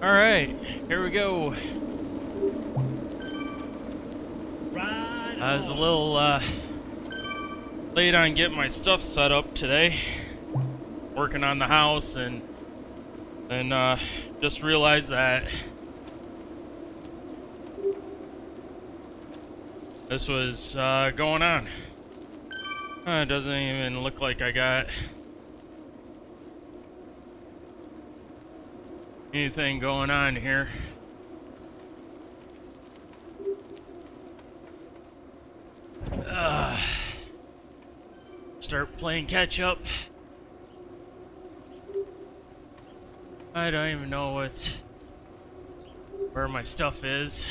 Alright, here we go. I was a little late on getting my stuff set up today. Working on the house and just realized that this was going on. It doesn't even look like I got anything going on here. Start playing catch up. I don't even know where my stuff is.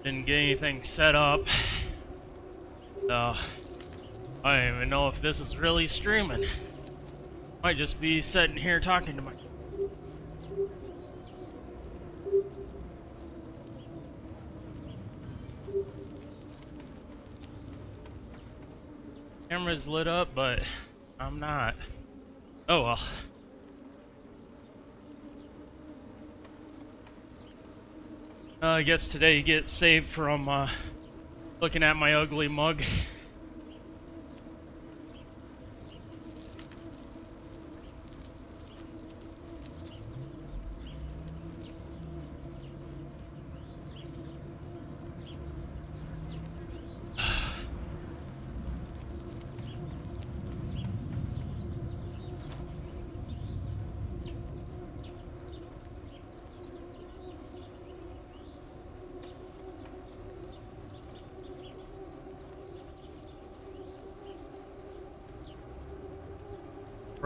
Didn't get anything set up. So I don't even know if this is really streaming. Might just be sitting here talking to my camera's lit up, but I'm not. Oh well. I guess today you get saved from looking at my ugly mug.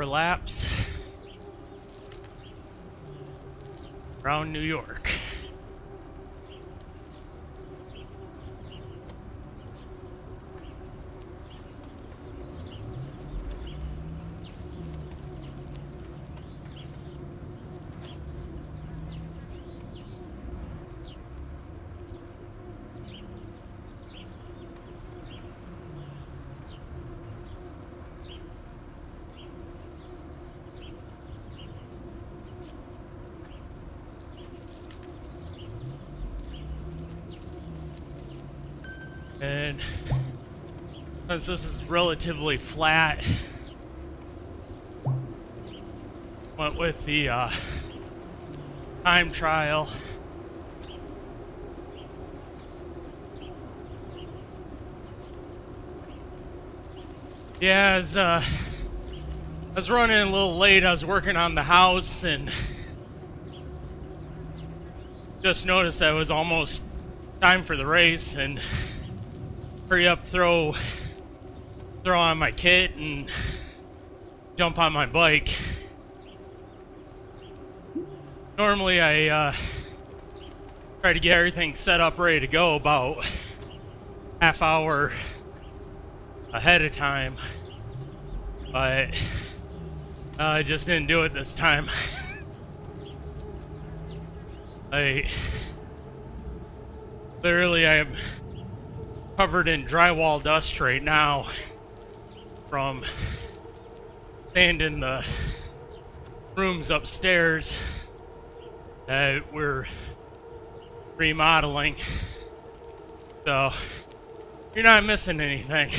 Laps around New York. And since this is relatively flat, went with the time trial. Yeah, I was running a little late. I was working on the house and just noticed that it was almost time for the race and hurry up, throw on my kit and jump on my bike. Normally I try to get everything set up ready to go about half hour ahead of time, but I just didn't do it this time. Literally I'm covered in drywall dust right now from staying in the rooms upstairs that we're remodeling. So you're not missing anything.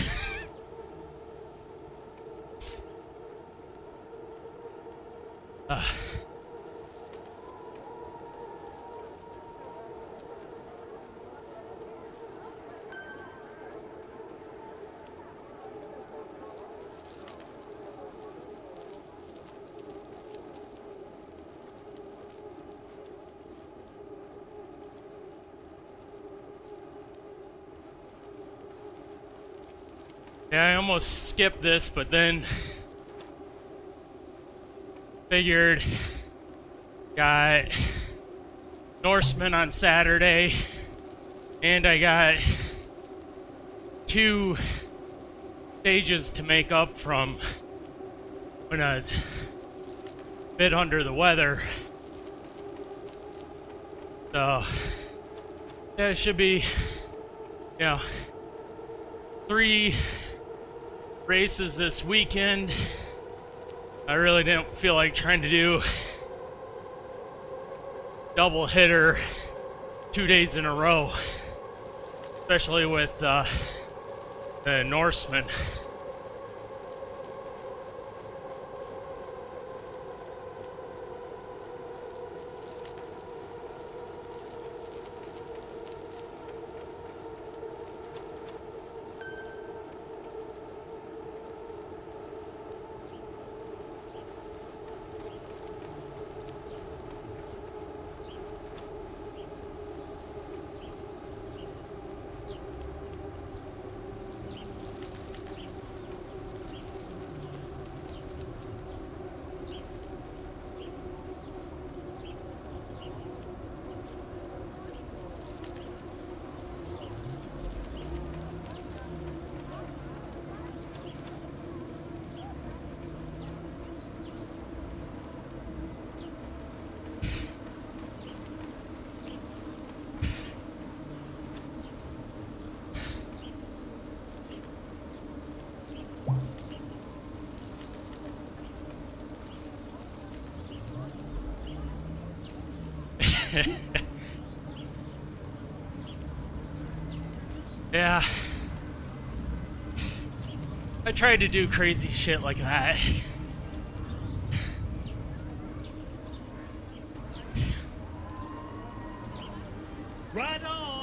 Yeah, I almost skipped this, but then figured got Norseman on Saturday, and I got 2 stages to make up from when I was a bit under the weather. So yeah, it should be, you know, 3 races this weekend. I really didn't feel like trying to do double hitter 2 days in a row, especially with the Norseman. Yeah, I tried to do crazy shit like that. Right on.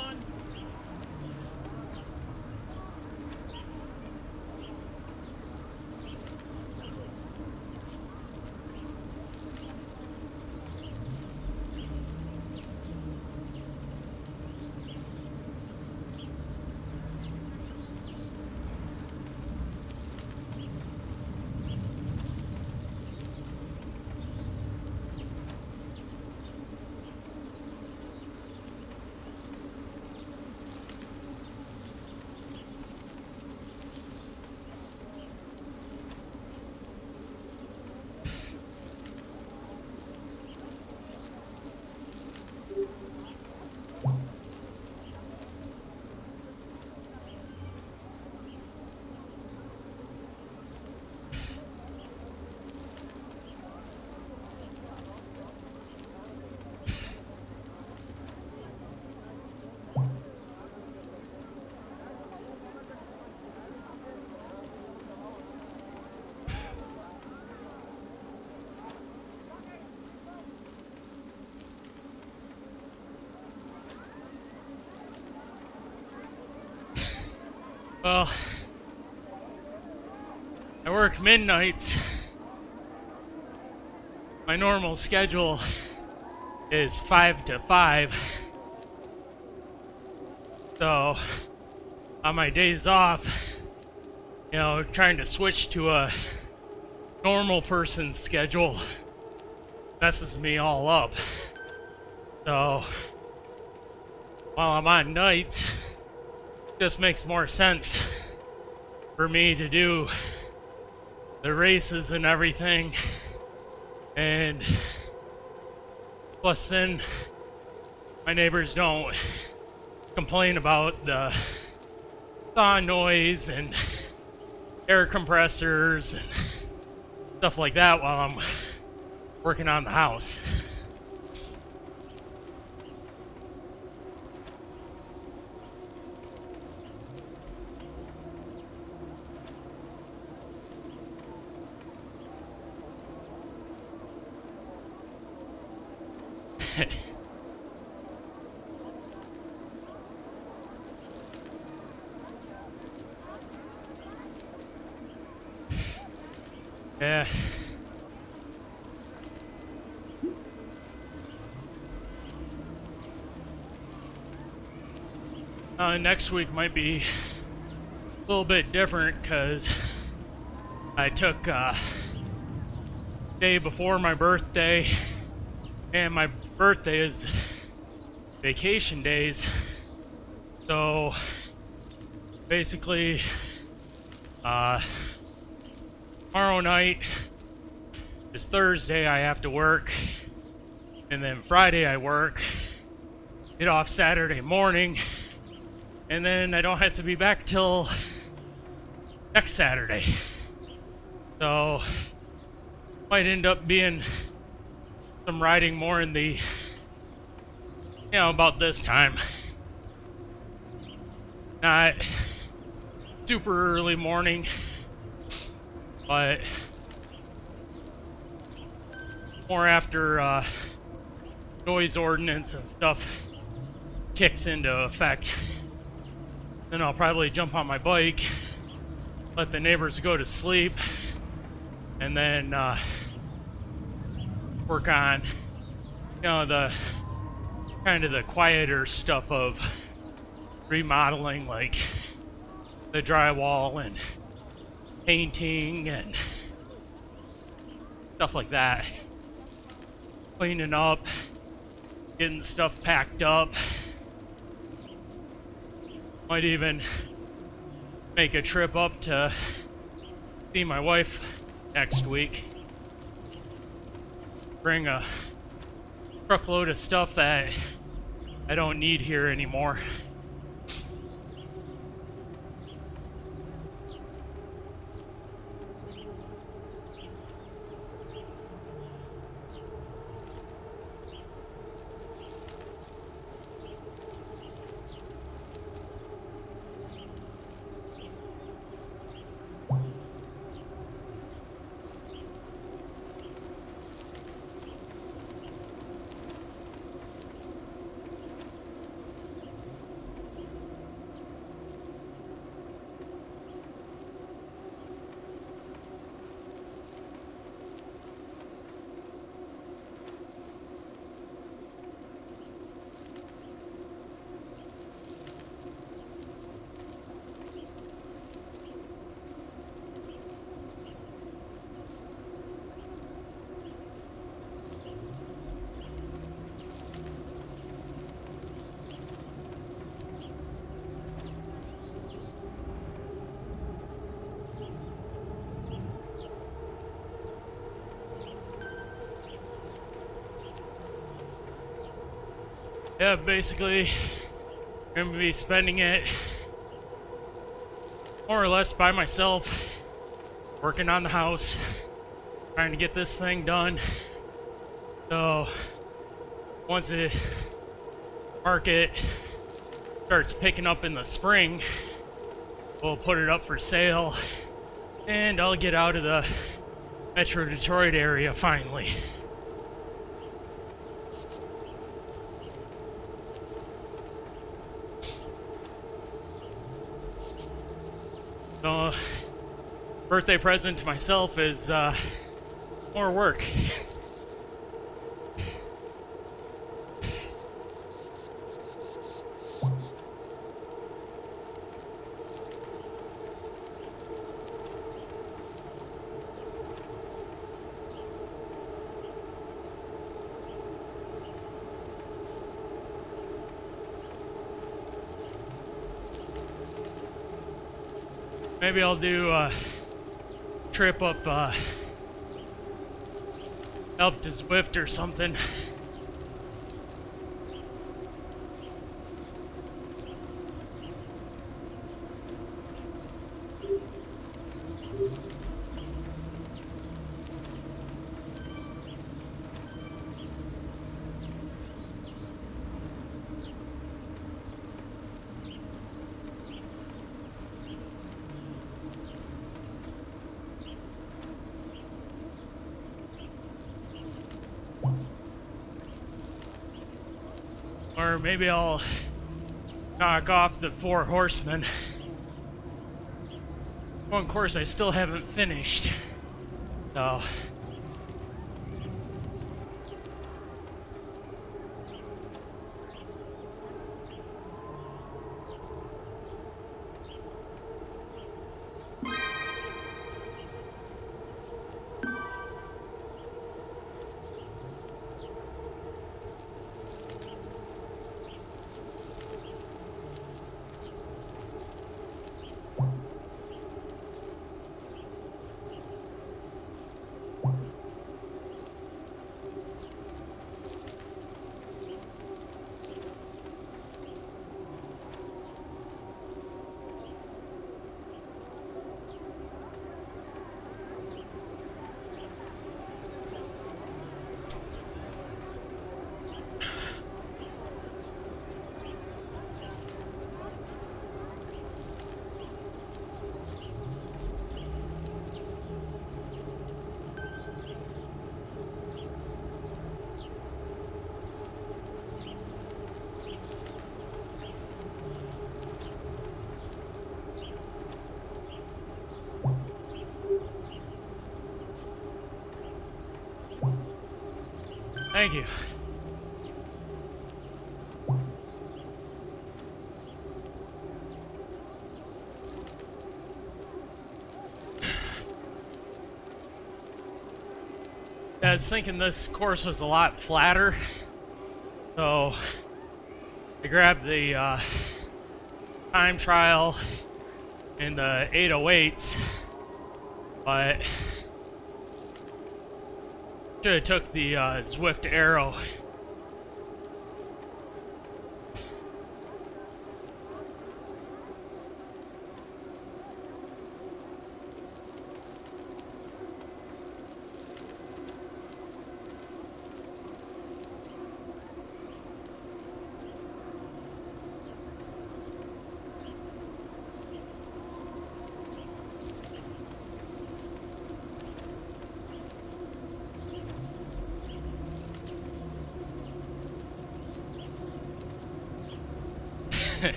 Well, I work midnights. My normal schedule is 5 to 5. So, on my days off, you know, trying to switch to a normal person's schedule messes me all up. So, while I'm on nights, it just makes more sense for me to do the races and everything. And plus then my neighbors don't complain about the saw noise and air compressors and stuff like that while I'm working on the house. Yeah. Next week might be a little bit different because I took day before my birthday, and my birthday is vacation days. So basically, tomorrow night is Thursday, I have to work, and then Friday I work, get off Saturday morning, and then I don't have to be back till next Saturday. So might end up being some riding more in the, about this time. Not super early morning, but more after noise ordinance and stuff kicks into effect. Then I'll probably jump on my bike, let the neighbors go to sleep, and then work on, the kind of the quieter stuff of remodeling, like the drywall and painting and stuff like that. Cleaning up, getting stuff packed up. Might even make a trip up to see my wife next week. Bring a truckload of stuff that I don't need here anymore. Yeah, basically, I'm gonna be spending it more or less by myself, working on the house, trying to get this thing done. So, once the market starts picking up in the spring, we'll put it up for sale, and I'll get out of the Metro Detroit area finally. So, birthday present to myself is more work. Maybe I'll do a trip up to Zwift or something. Or maybe I'll knock off the 4 horsemen. One course I still haven't finished. So Thank you. I was thinking this course was a lot flatter, so I grabbed the time trial and the 808s, but should have took the Zwift Arrow.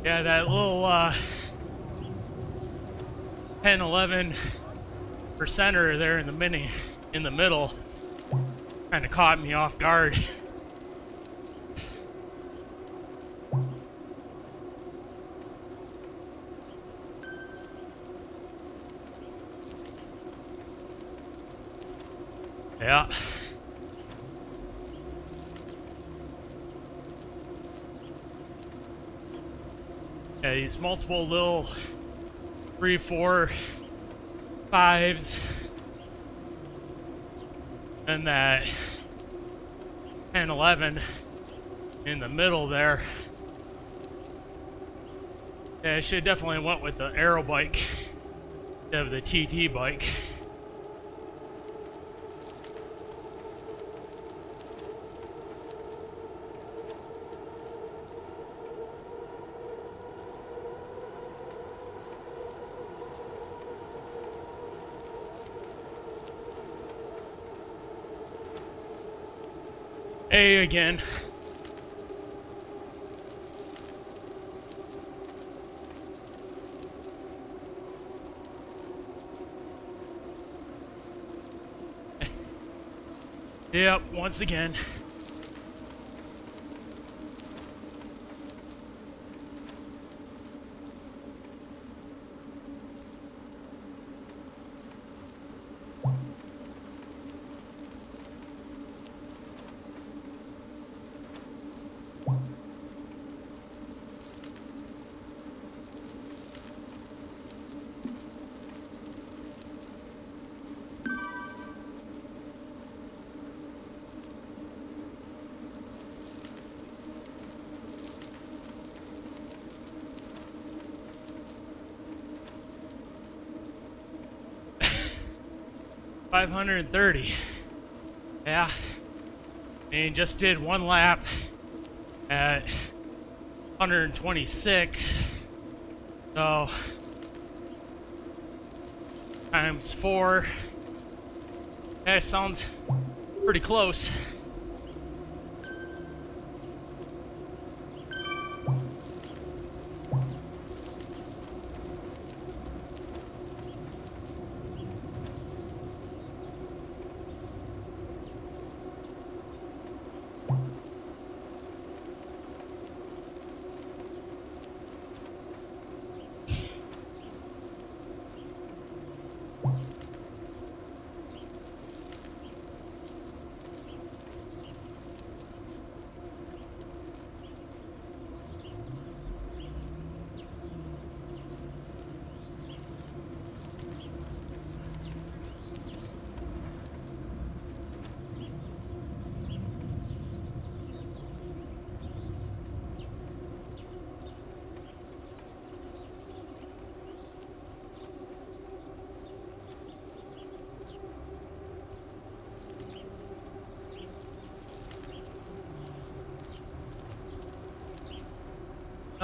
Yeah, that little 10-11 percenter there in the middle kind of caught me off guard. Yeah. Yeah, these multiple little 3, 4, 5s, and that 10, 11 in the middle there. Yeah, I should definitely went with the Aero bike instead of the TT bike. A again. Yep, once again. $530. Yeah. And just did one lap at 126. So times 4. That sounds pretty close.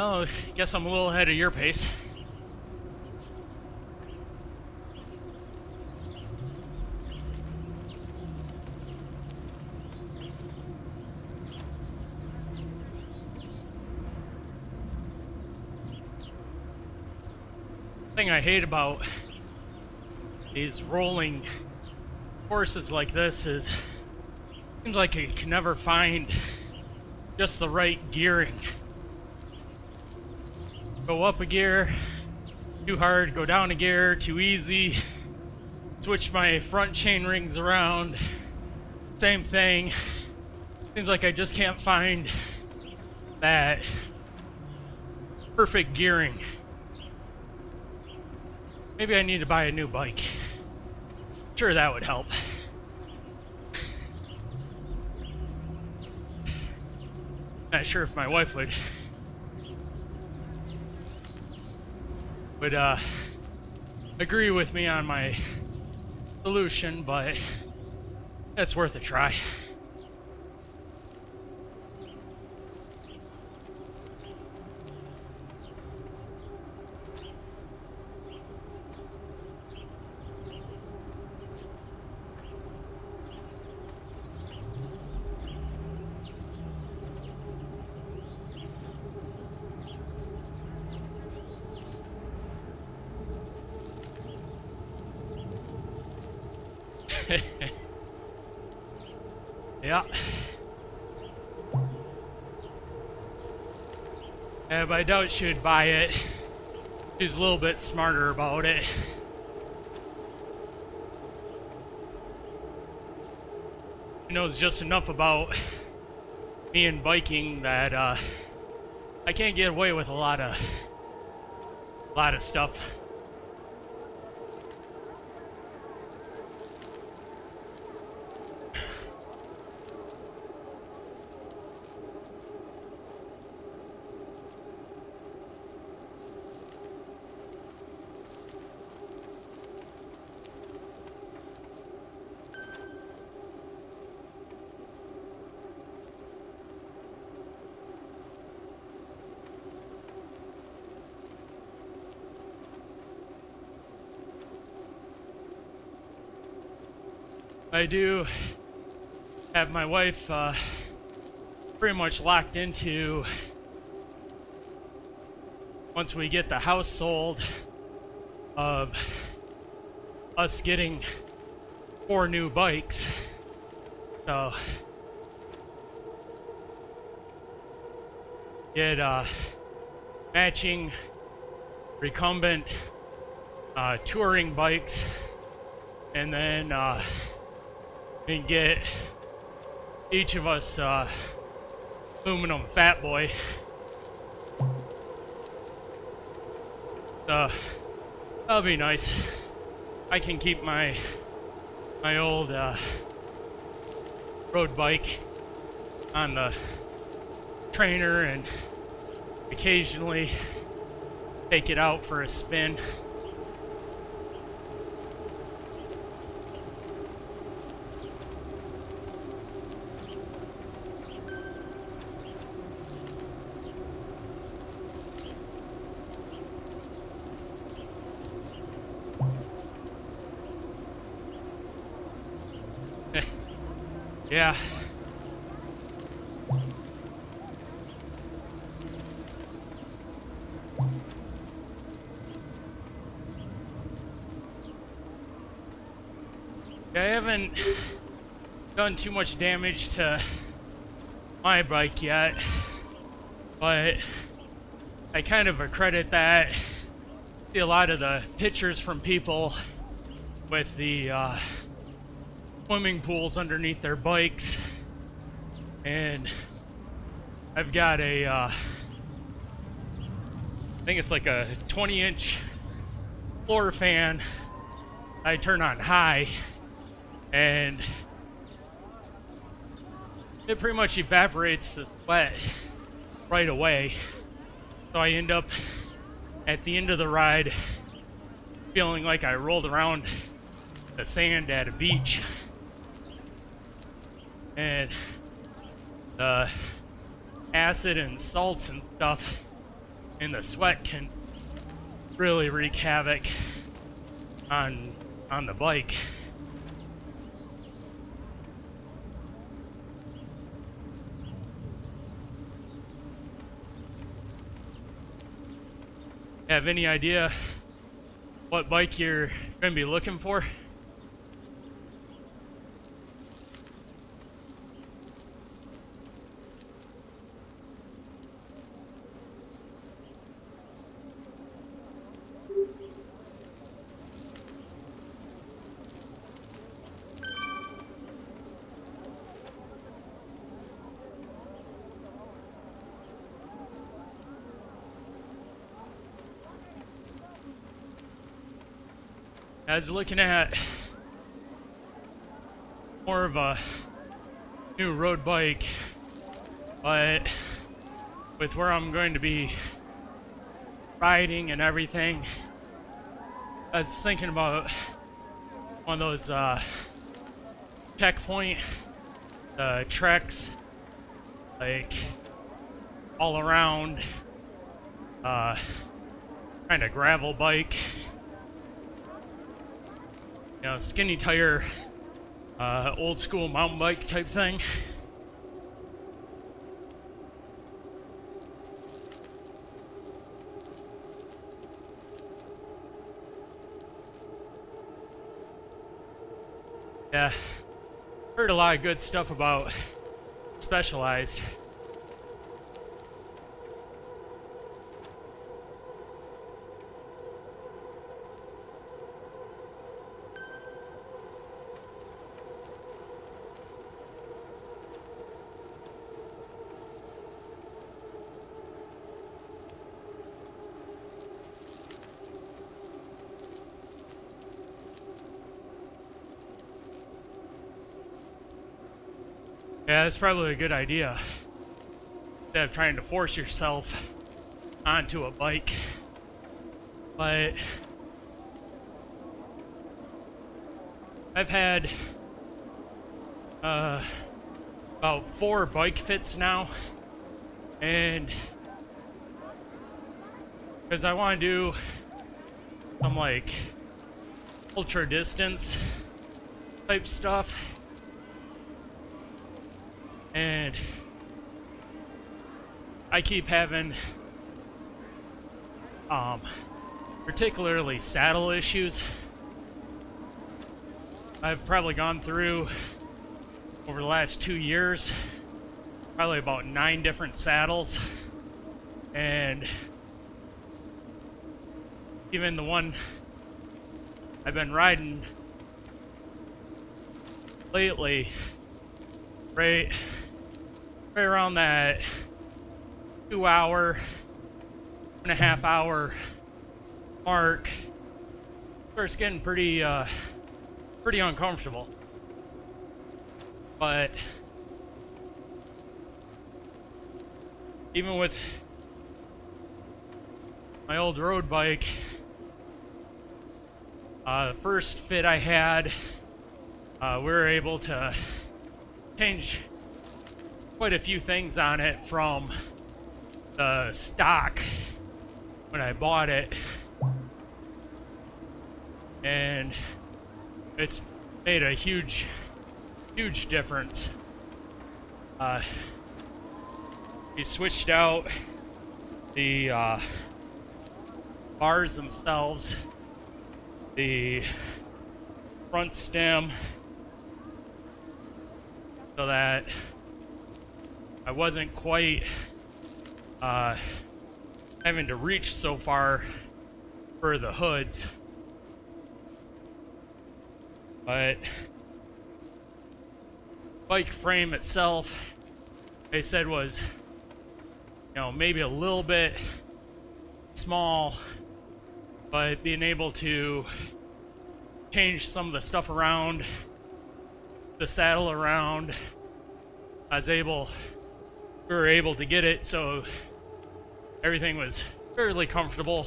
Oh, guess I'm a little ahead of your pace. The thing I hate about these rolling courses like this is, seems like you can never find just the right gearing. Go up a gear too hard, go down a gear too easy, switch my front chain rings around, same thing. Seems like I just can't find that perfect gearing. Maybe I need to buy a new bike. Sure, that would help. Not sure if my wife would agree with me on my solution, but it's worth a try. Yeah. But I doubt she would buy it. She's a little bit smarter about it. She knows just enough about me and biking that I can't get away with a lot of stuff. I do have my wife pretty much locked into, once we get the house sold, of us getting 4 new bikes. So get matching recumbent touring bikes, and then and get each of us aluminum Fat Boy. That'll be nice. I can keep my old road bike on the trainer and occasionally take it out for a spin. Yeah. I haven't done too much damage to my bike yet, but I kind of accredit that. See a lot of the pictures from people with the swimming pools underneath their bikes, and I've got a I think it's like a 20-inch floor fan I turn on high, and it pretty much evaporates the sweat right away, so I end up at the end of the ride feeling like I rolled around the sand at a beach. And the acid and salts and stuff in the sweat can really wreak havoc on the bike. Have any idea what bike you're going to be looking for? I was looking at more of a new road bike, but with where I'm going to be riding and everything, I was thinking about one of those checkpoint treks, like all around kind of gravel bike, you know, skinny tire, old school mountain bike type thing. Yeah, heard a lot of good stuff about Specialized. Yeah, that's probably a good idea. Instead of trying to force yourself onto a bike. But I've had about 4 bike fits now, and because I want to do some like ultra distance type stuff. And I keep having particularly saddle issues. I've probably gone through over the last 2 years probably about 9 different saddles, and even the one I've been riding lately, right around that 2-hour, 2.5 hour mark, starts getting pretty uncomfortable. But even with my old road bike, the first fit I had, we were able to change quite a few things on it from the stock when I bought it, and it's made a huge difference. We switched out the bars themselves, the front stem, so that I wasn't quite having to reach so far for the hoods. But bike frame itself, they said was, you know, maybe a little bit small, but being able to change some of the stuff around, the saddle around, we were able to get it so everything was fairly comfortable,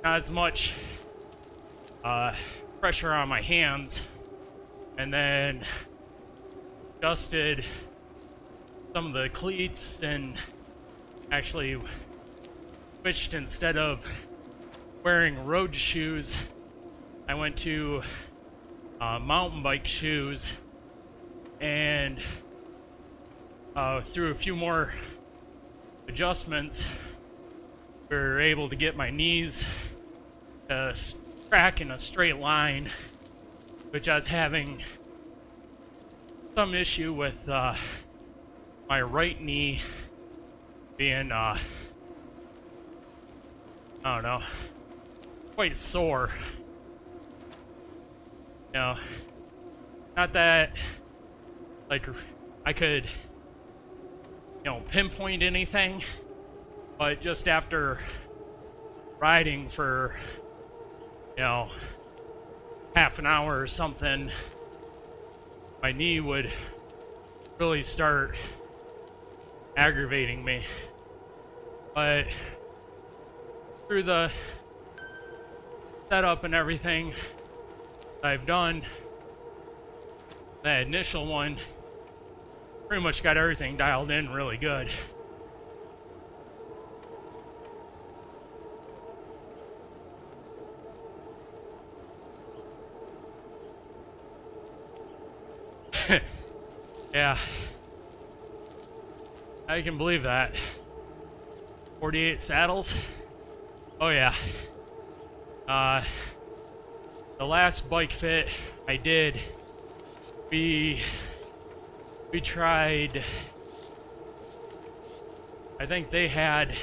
not as much pressure on my hands, and then adjusted some of the cleats and actually switched. Instead of wearing road shoes, I went to mountain bike shoes, and through a few more adjustments, we were able to get my knees to track in a straight line, which I was having some issue with my right knee being, I don't know, quite sore. You know, not that, like, I could, you know, pinpoint anything, but just after riding for, you know, half an hour or something, my knee would really start aggravating me. But through the setup and everything I've done, that initial one pretty much got everything dialed in really good. Yeah, I can believe that. 48 saddles. Oh yeah. The last bike fit I did, we tried, I think they had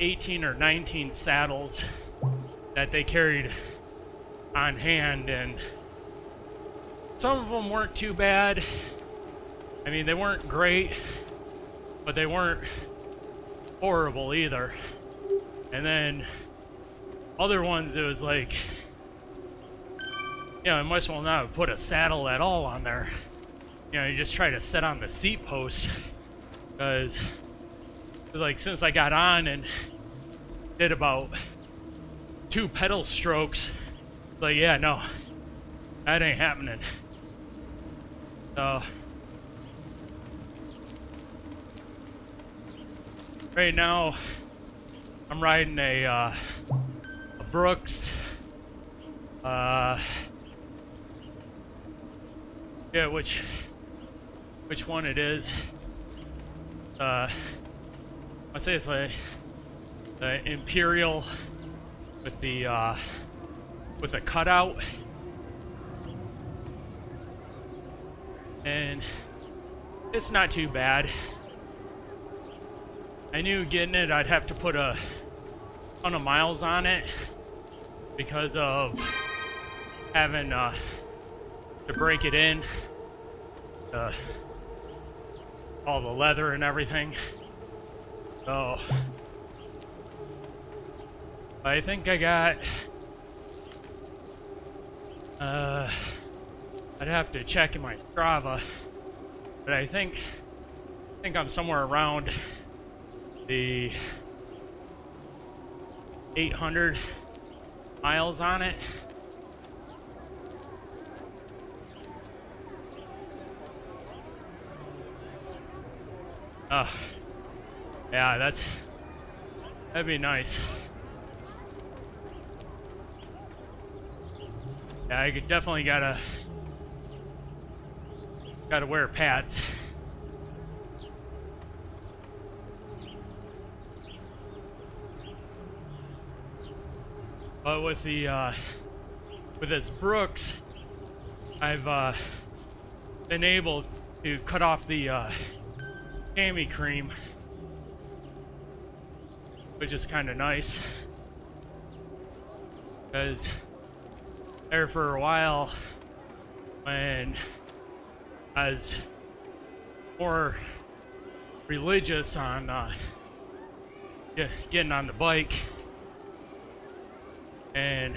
18 or 19 saddles that they carried on hand, and some of them weren't too bad. I mean, they weren't great, but they weren't horrible either. And then other ones, it was like, you know, I might as well not have put a saddle at all on there. You know, you just try to sit on the seat post, because like since I got on and did about 2 pedal strokes, like, yeah, no, that ain't happening. So right now I'm riding a Brooks, yeah, which one it is. I say it's like the Imperial with the cutout, and it's not too bad. I knew getting it I'd have to put a ton of miles on it because of having to break it in, all the leather and everything. So I think I got I'd have to check in my Strava, but I think I'm somewhere around the 800 miles on it. Yeah, that'd be nice. Yeah, I could definitely gotta wear pads. But with the with this Brooks, I've been able to cut off the chamois cream, which is kind of nice, because there for a while when I was more religious on getting on the bike and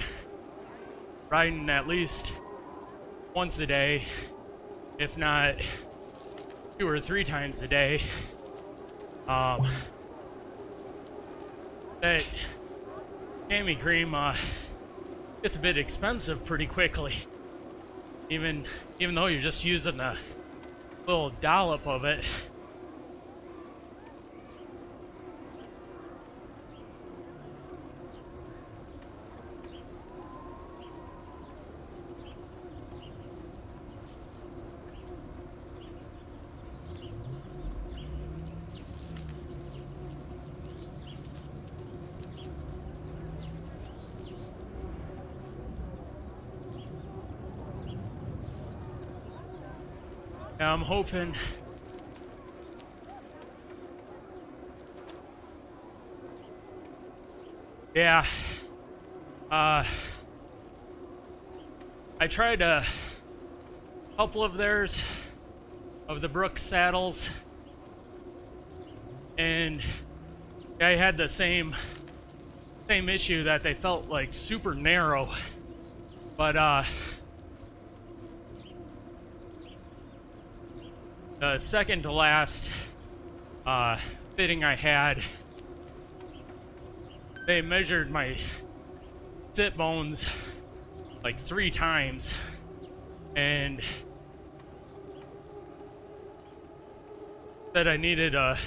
riding at least once a day, if not 2 or 3 times a day, that chamois cream gets a bit expensive pretty quickly, even though you're just using a little dollop of it. I'm hoping yeah, I tried a couple of theirs, of the Brooks saddles, and I had the same same issue that they felt like super narrow, but the second to last fitting I had, they measured my sit bones like 3 times, and said I needed I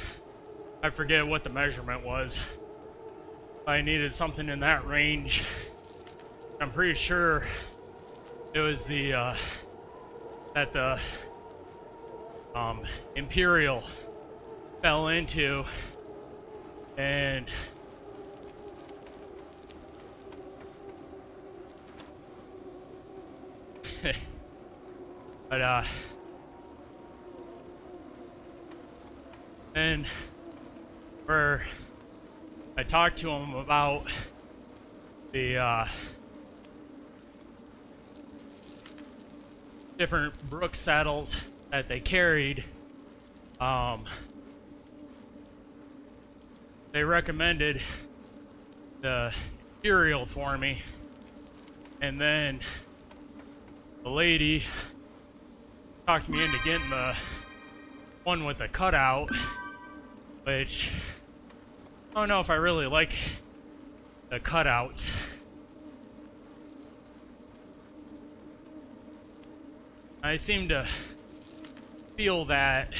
forget what the measurement was. I needed something in that range. I'm pretty sure it was the that the Imperial fell into, and but and where I talked to him about the different Brooks saddles that they carried. They recommended the Imperial for me, and then the lady talked me into getting the one with a cutout, which I don't know if I really like the cutouts. I seem to feel that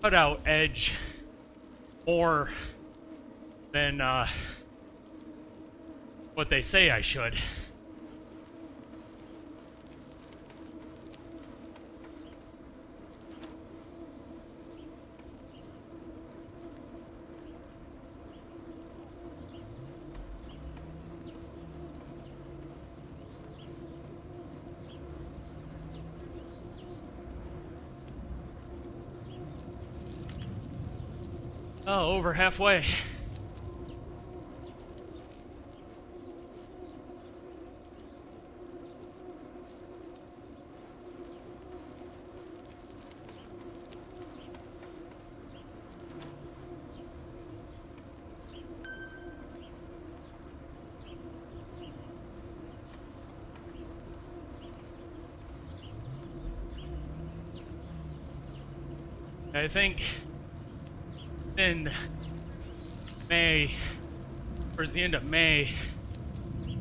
cutout edge more than what they say I should. Oh, over halfway. I think in May, towards the end of May,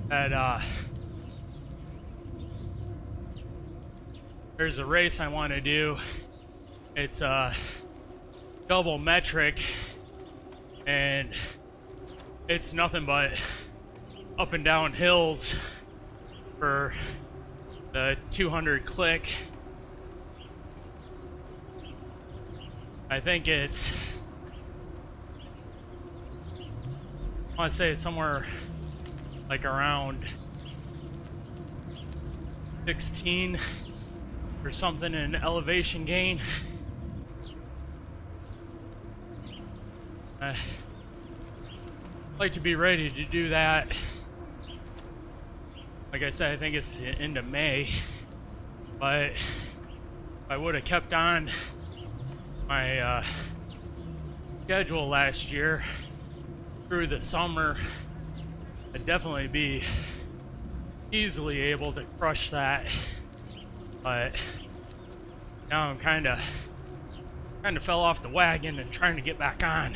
that there's a race I want to do. It's a double metric, and it's nothing but up and down hills for the 200 click. I think it's, I want to say it's somewhere like around 16 or something in elevation gain. I'd like to be ready to do that. Like I said, I think it's the end of May, but if I would have kept on my schedule last year through the summer, I'd definitely be easily able to crush that. But now I'm kind of fell off the wagon and trying to get back on.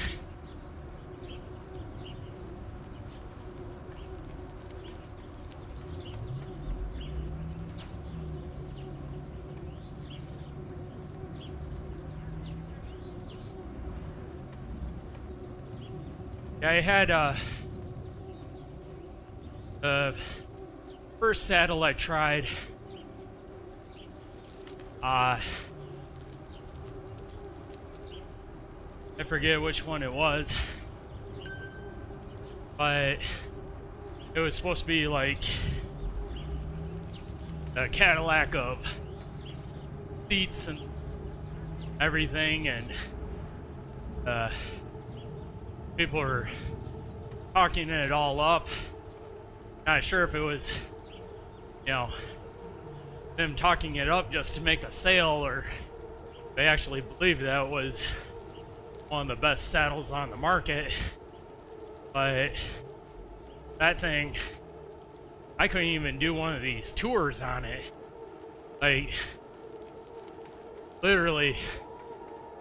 I had the first saddle I tried, I forget which one it was, but it was supposed to be like a Cadillac of seats and everything, and people were talking it all up. Not sure if it was, you know, them talking it up just to make a sale, or they actually believed that it was one of the best saddles on the market. But that thing, I couldn't even do one of these tours on it. Like, literally,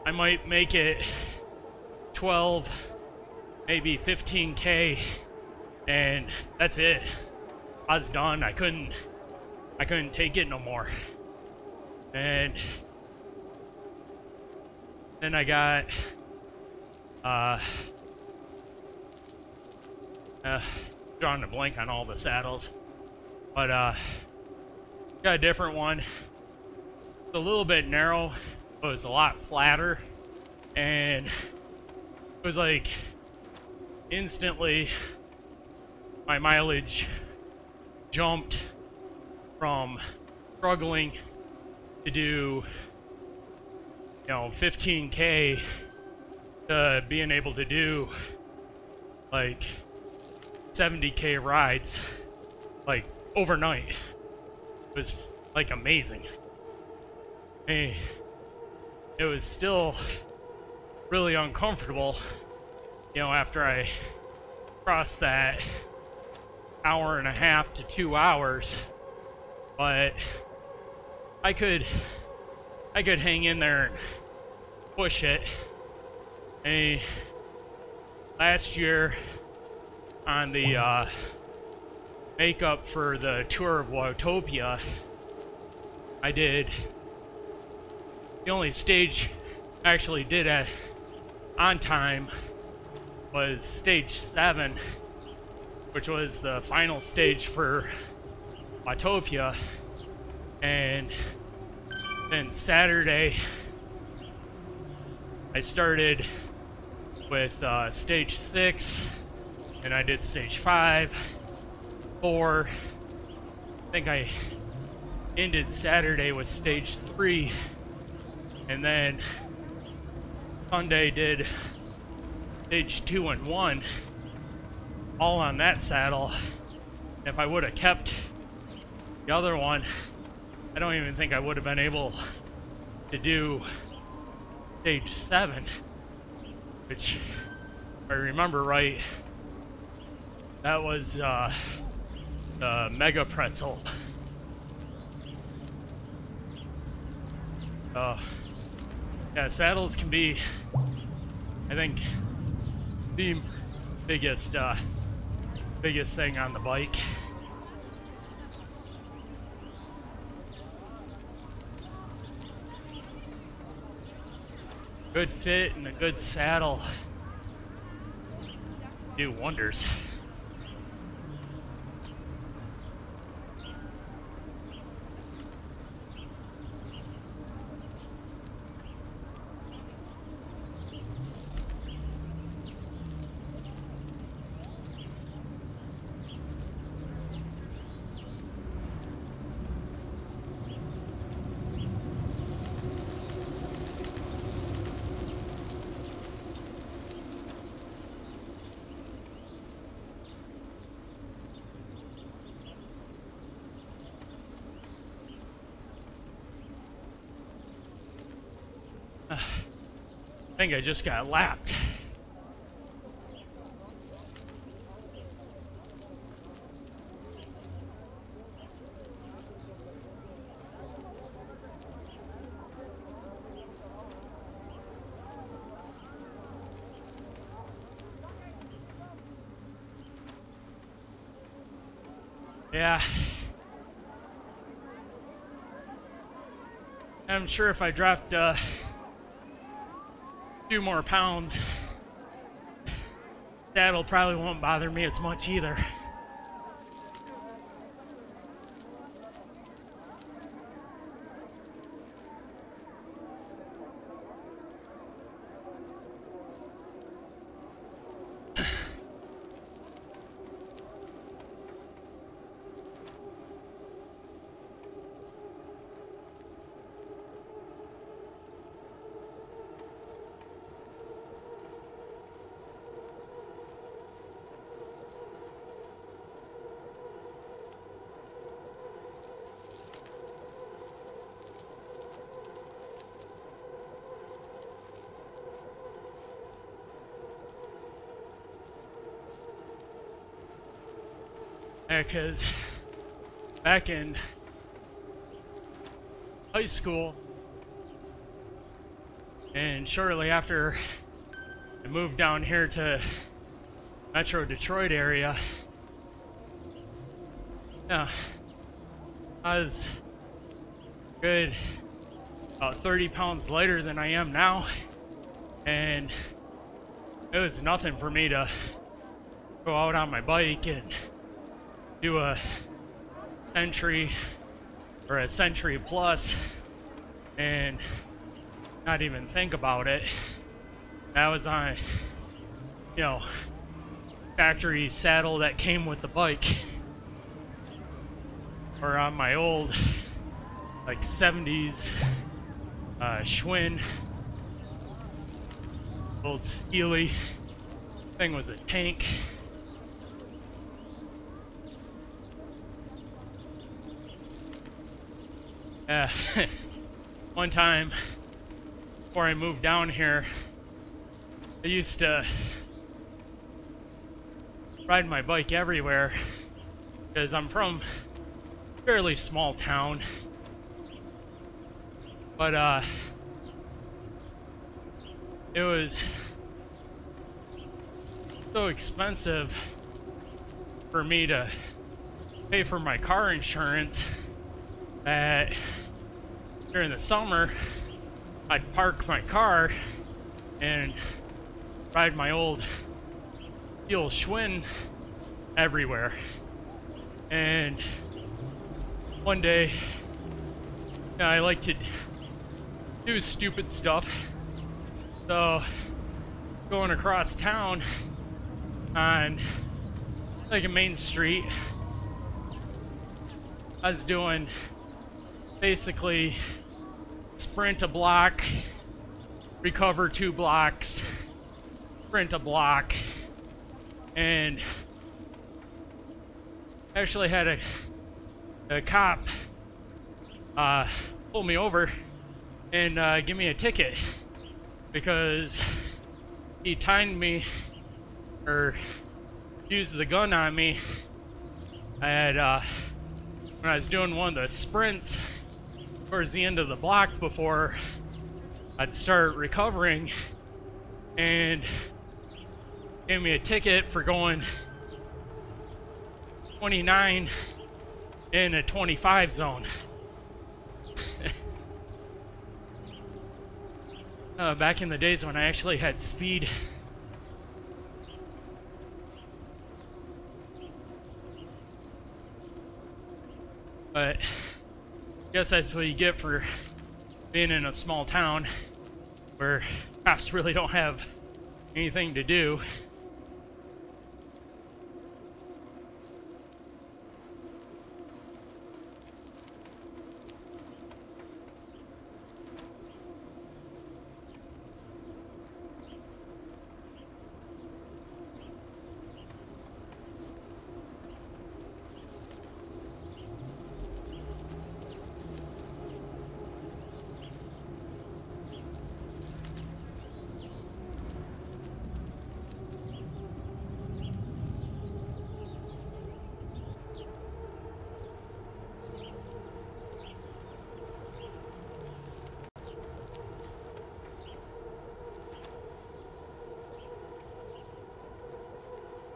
I might make it 12, maybe 15K, and that's it. I was done. I couldn't take it no more. And then I got drawing a blank on all the saddles, but got a different one. It's a little bit narrow, but it was a lot flatter, and it was like instantly my mileage jumped from struggling to do, 15K to being able to do like 70K rides like overnight. It was like amazing. Hey, it was still really uncomfortable, after I crossed that hour and a half to 2 hours, but I could hang in there and push it. Hey, last year on the makeup for the tour of Watopia, I did the only stage I actually did on time was stage 7, which was the final stage for Watopia. And then Saturday I started with stage 6, and I did stage 5, 4. I think I ended Saturday with stage 3, and then Sunday did stage 2 and 1, all on that saddle. If I would have kept the other one, I don't even think I would have been able to do stage 7, which, if I remember right, that was the Mega Pretzel. Yeah, saddles can be, I think, the biggest thing on the bike. Good fit and a good saddle do wonders. I think I just got lapped. Yeah. I'm sure if I dropped 2 more pounds, that'll probably won't bother me as much either. because back in high school and shortly after I moved down here to Metro Detroit area, yeah, I was good about 30 pounds lighter than I am now, and it was nothing for me to go out on my bike and do a century or a century plus and not even think about it. That was on, you know, factory saddle that came with the bike, or on my old like 70s Schwinn, old Steely. Thing was a tank. One time before I moved down here, I used to ride my bike everywhere because I'm from a fairly small town, but it was so expensive for me to pay for my car insurance that during the summer I'd park my car and ride my old steel Schwinn everywhere. And one day, I like to do stupid stuff, so going across town on like a main street, I was doing basically sprint a block, recover 2 blocks, sprint a block, and actually had a cop pull me over and give me a ticket because he timed me or used the gun on me. I had when I was doing one of the sprints towards the end of the block before I'd start recovering, and gave me a ticket for going 29 in a 25 zone. Back in the days when I actually had speed. But I guess that's what you get for being in a small town where cops really don't have anything to do.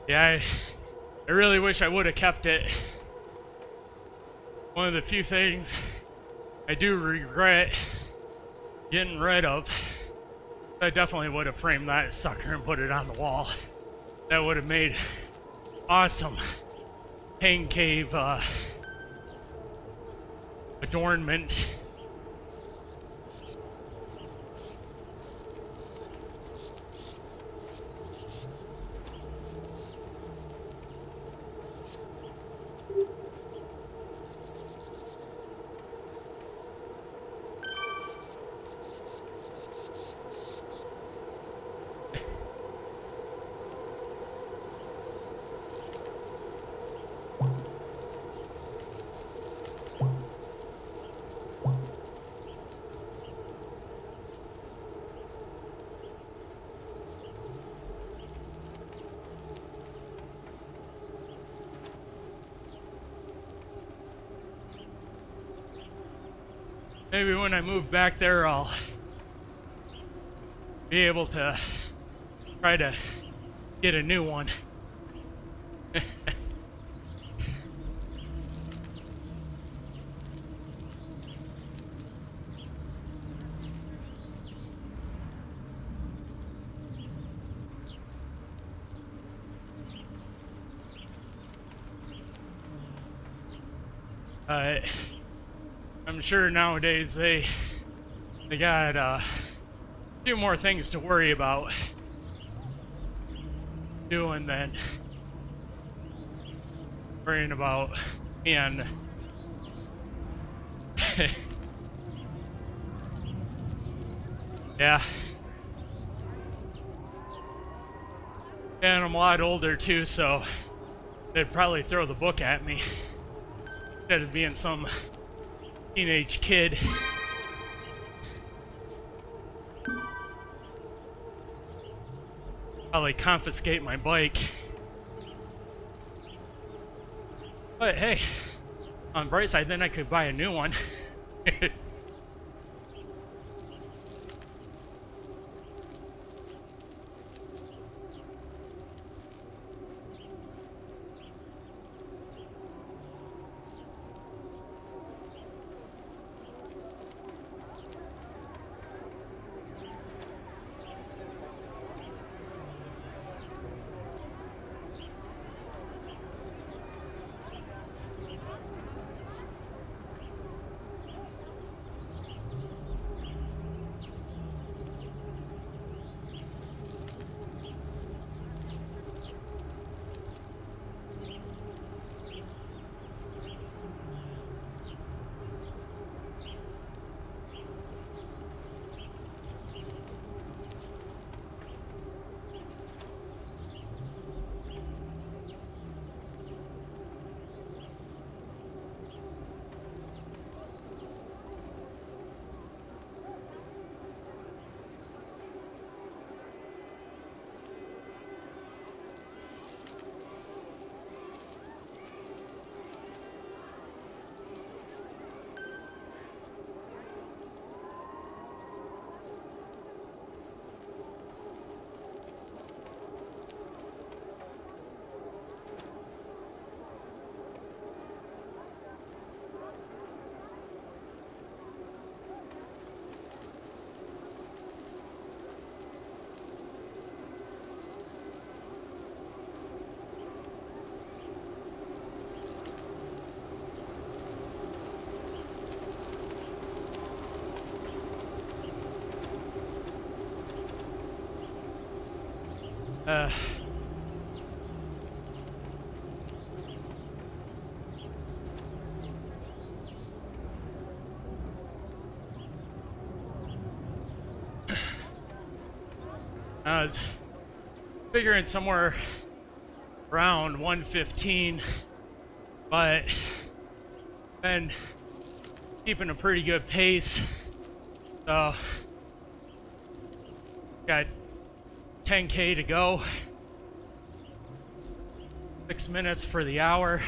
Yeah, I really wish I would have kept it. One of the few things I do regret getting rid of. I definitely would have framed that sucker and put it on the wall. That would have made awesome pain cave adornment. Maybe when I move back there, I'll be able to try to get a new one. I'm sure nowadays they got a few more things to worry about doing than worrying about and yeah. And I'm a lot older too, so they'd probably throw the book at me instead of being some teenage kid. Probably confiscate my bike. But hey, on the bright side, then I could buy a new one. Uh, I was figuring somewhere around 115, but been keeping a pretty good pace, so got 10K to go, 6 minutes for the hour.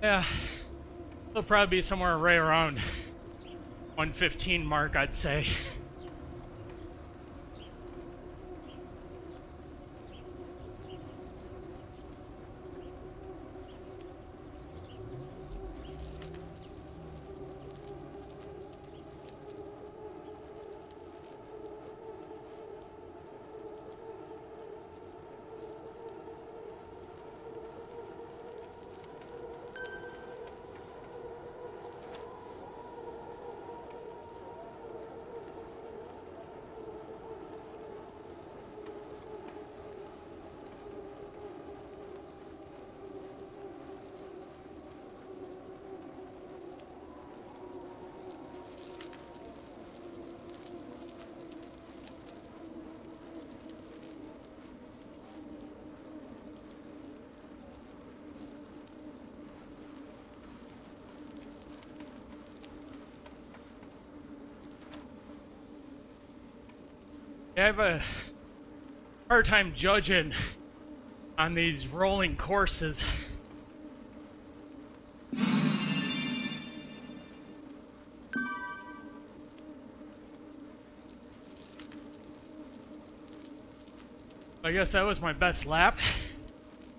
Yeah, it'll probably be somewhere right around 115 mark, I'd say. I have a hard time judging on these rolling courses. I guess that was my best lap.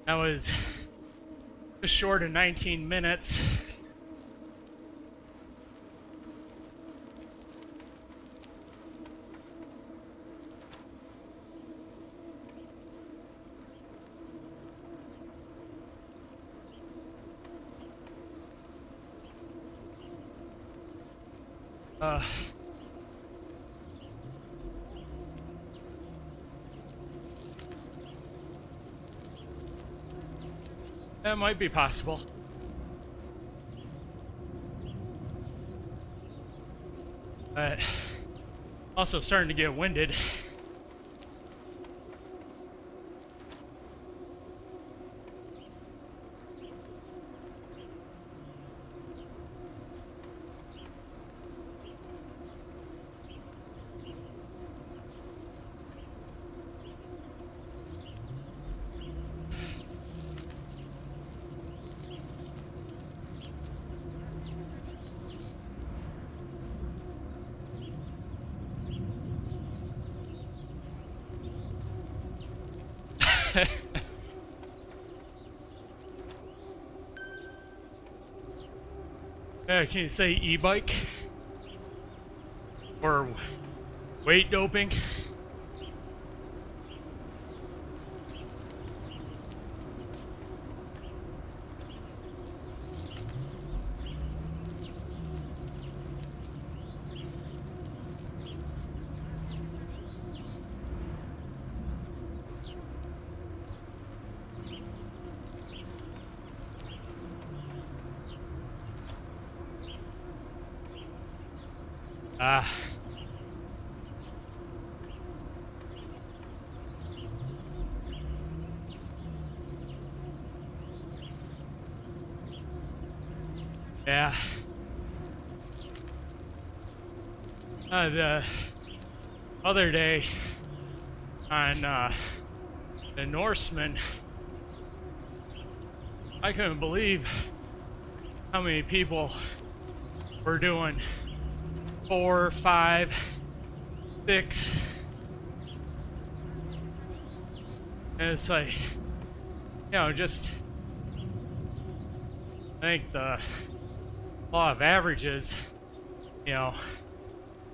That was just short of 19 minutes. That might be possible. But also starting to get winded. Can you say e-bike? Or weight doping? Yeah. The other day on the Norseman, I couldn't believe how many people were doing 4, 5, 6. And it's like, just I think the law of averages,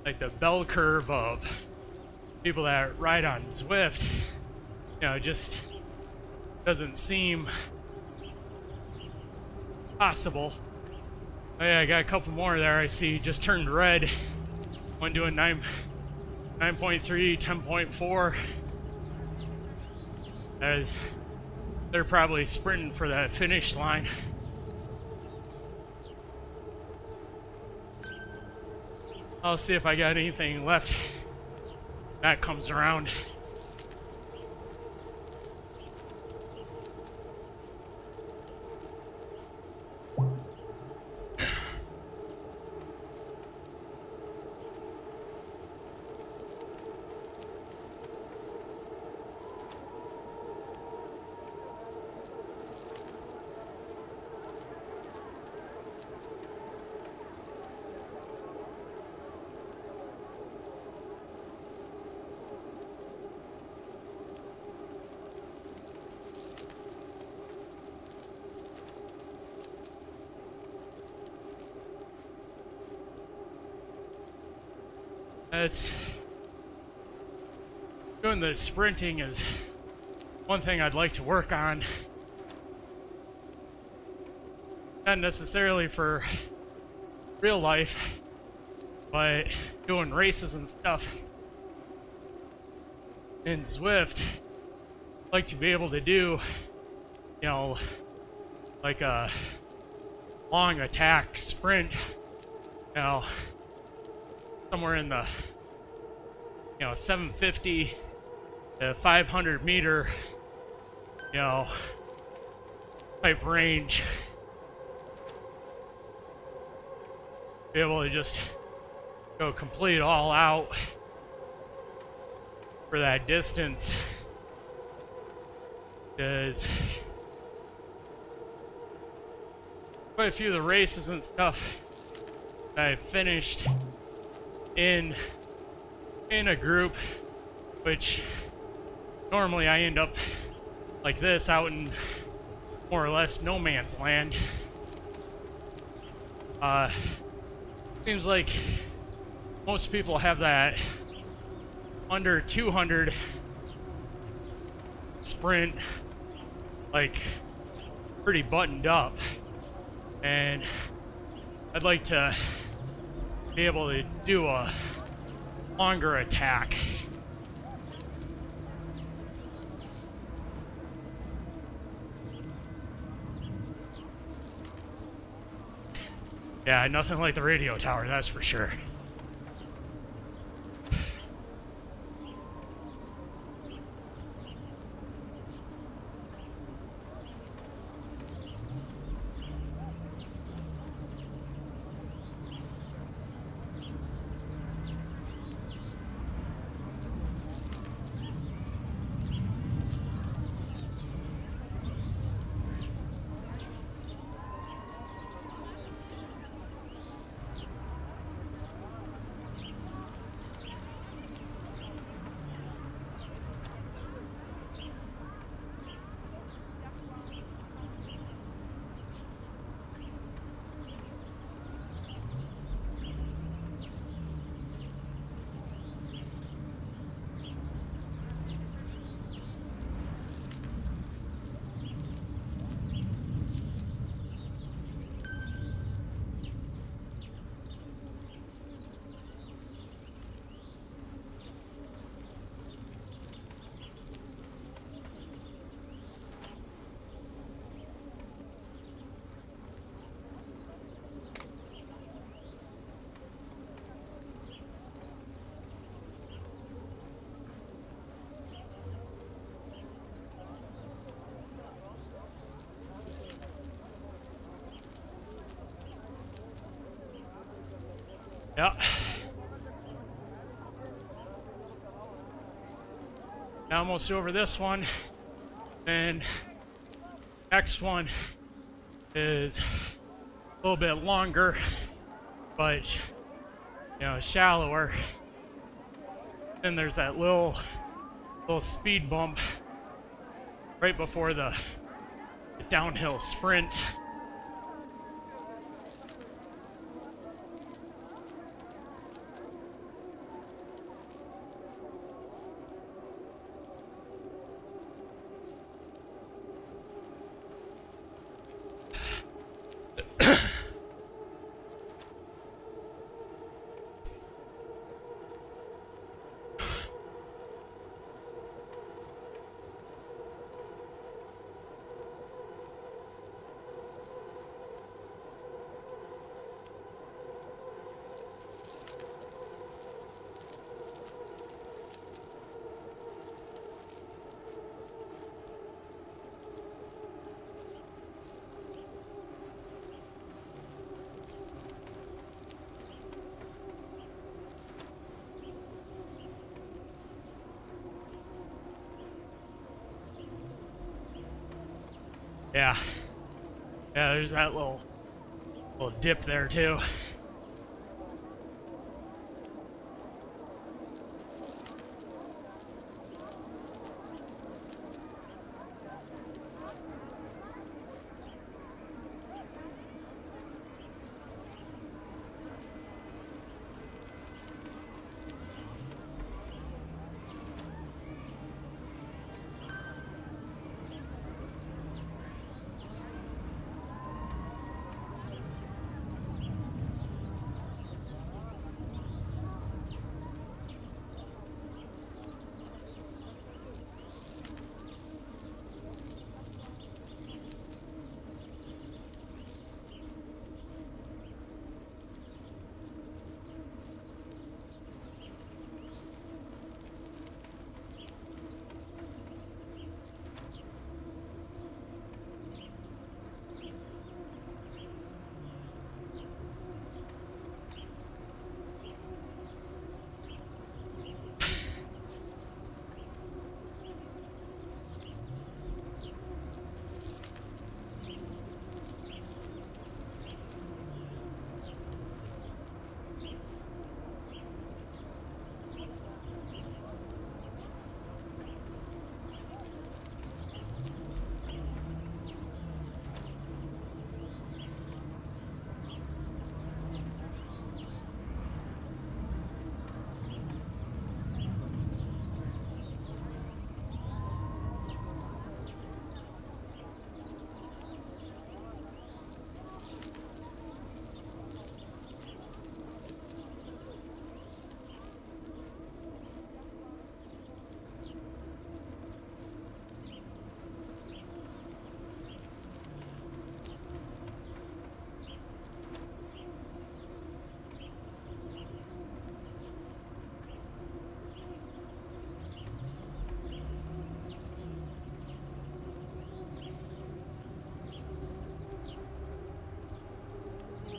like the bell curve of people that ride on Zwift, just doesn't seem possible. Oh yeah, I got a couple more there I see just turned red. One doing 9.3, 10.4. They're probably sprinting for that finish line. I'll see if I got anything left that comes around. It's doing the sprinting is one thing I'd like to work on. Not necessarily for real life, but doing races and stuff. In Zwift, I'd like to be able to do, like a long attack sprint, somewhere in the 750 to 500 meter type range, be able to just go complete all out for that distance, because quite a few of the races and stuff that I finished in a group, which normally I end up like this out in more or less no man's land. Seems like most people have that under 200 sprint like pretty buttoned up, and I'd like to be able to do a longer attack. Yeah, nothing like the radio tower, that's for sure. Yeah. Almost over this one, and next one is a little bit longer, but you know, shallower. Then there's that little speed bump right before the downhill sprint. Yeah. Yeah, there's that little dip there too.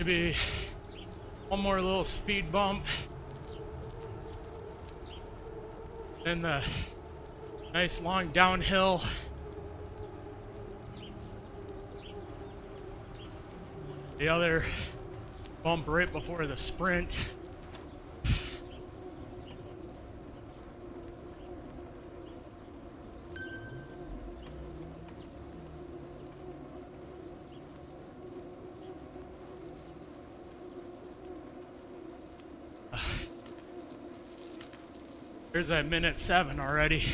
Maybe one more little speed bump. Then the nice long downhill. The other bump right before the sprint. There's that minute 7 already.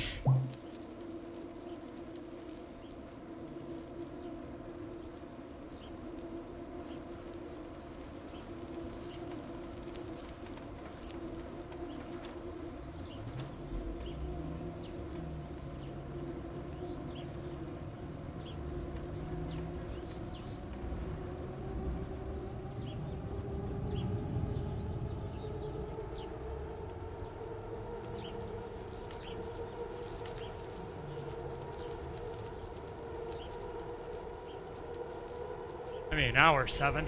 I mean, hour 7.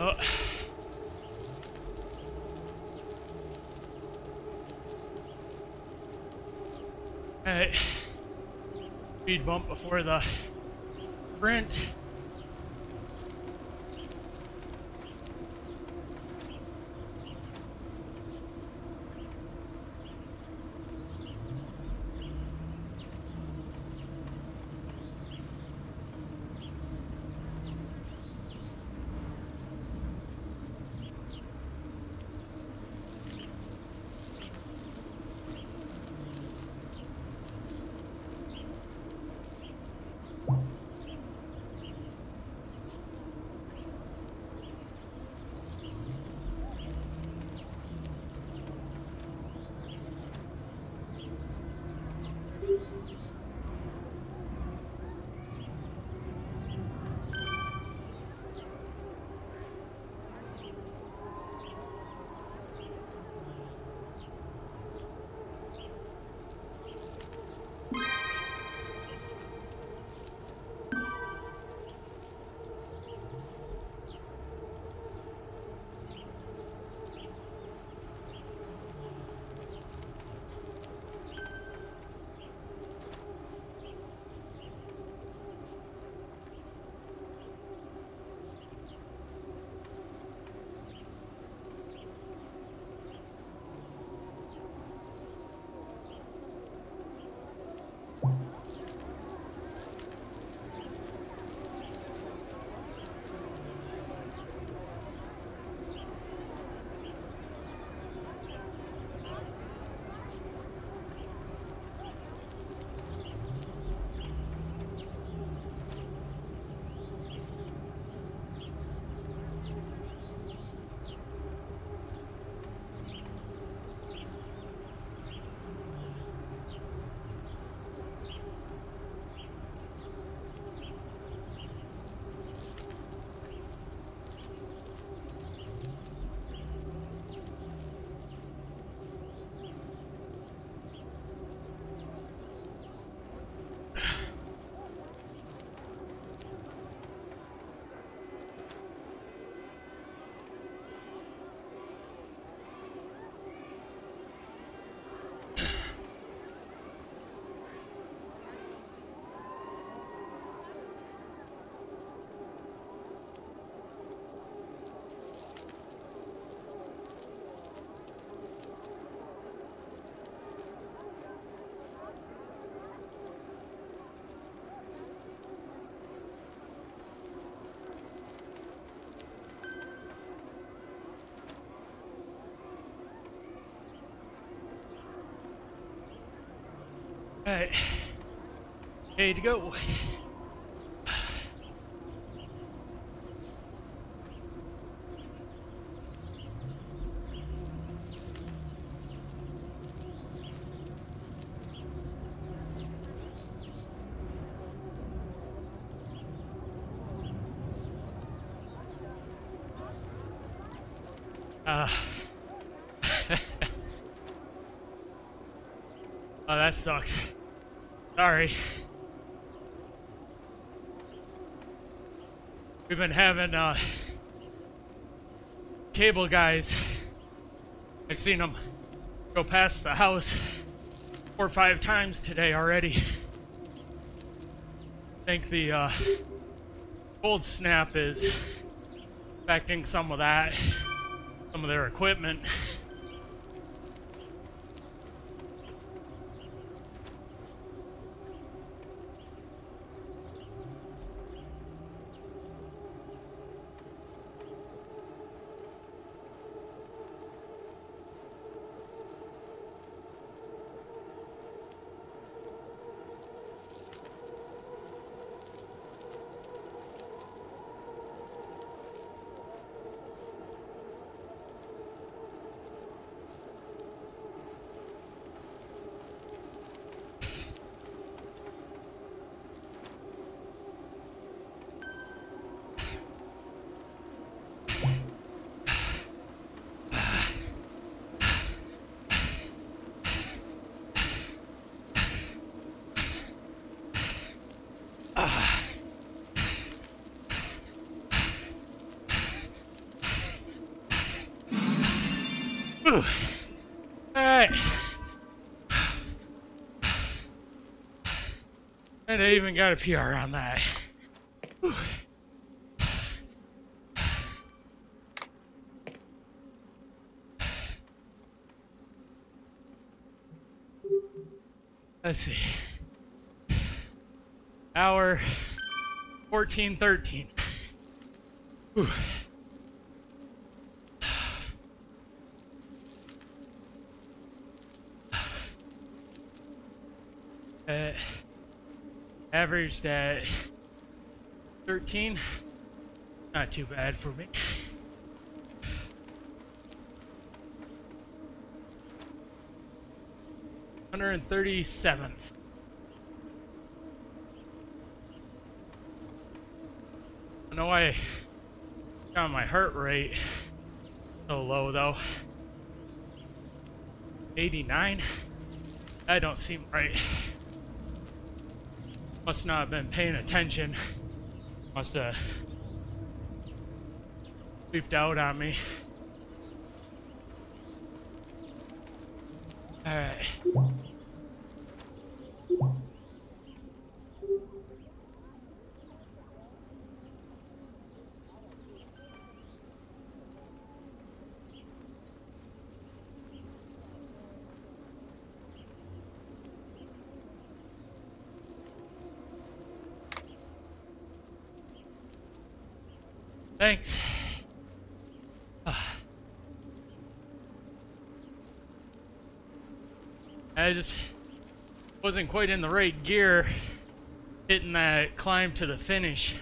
Oh. Alright. Speed bump before the sprint. Alright. Ready to go. Oh, that sucks. Sorry. We've been having cable guys. I've seen them go past the house 4 or 5 times today already. I think the cold snap is affecting some of that, some of their equipment. Alright. And I even got a PR on that. Whew. Let's see. Hour 14:13. Whew. Averaged at 13. Not too bad for me. $137th. I know I got my heart rate so low though. 89? That don't seem right. Must not have been paying attention. Must have leaped out on me. Alright. Thanks. I just wasn't quite in the right gear hitting that climb to the finish.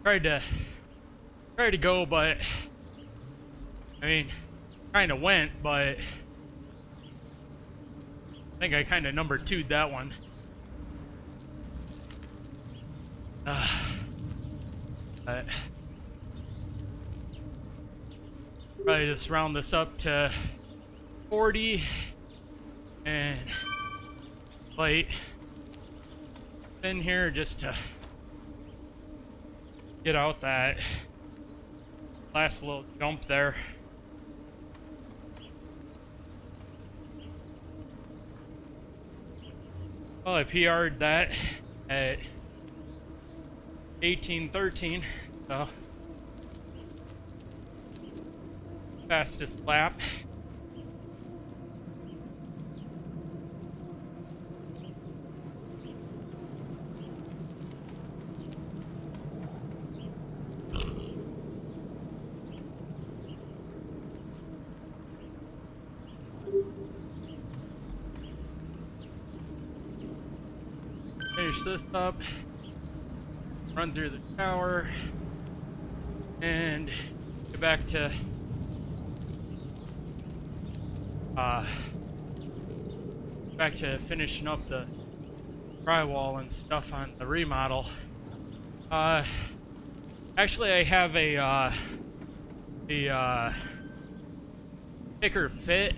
Tried to go, but I mean, kind of went, but I think I kind of number 2'd that one. Probably just round this up to 40 and light in here just to get out that last little jump there. Well, I PR'd that at 18:13, so fastest lap. this up, run through the shower, and get back to finishing up the drywall and stuff on the remodel. Actually, I have a thicker fit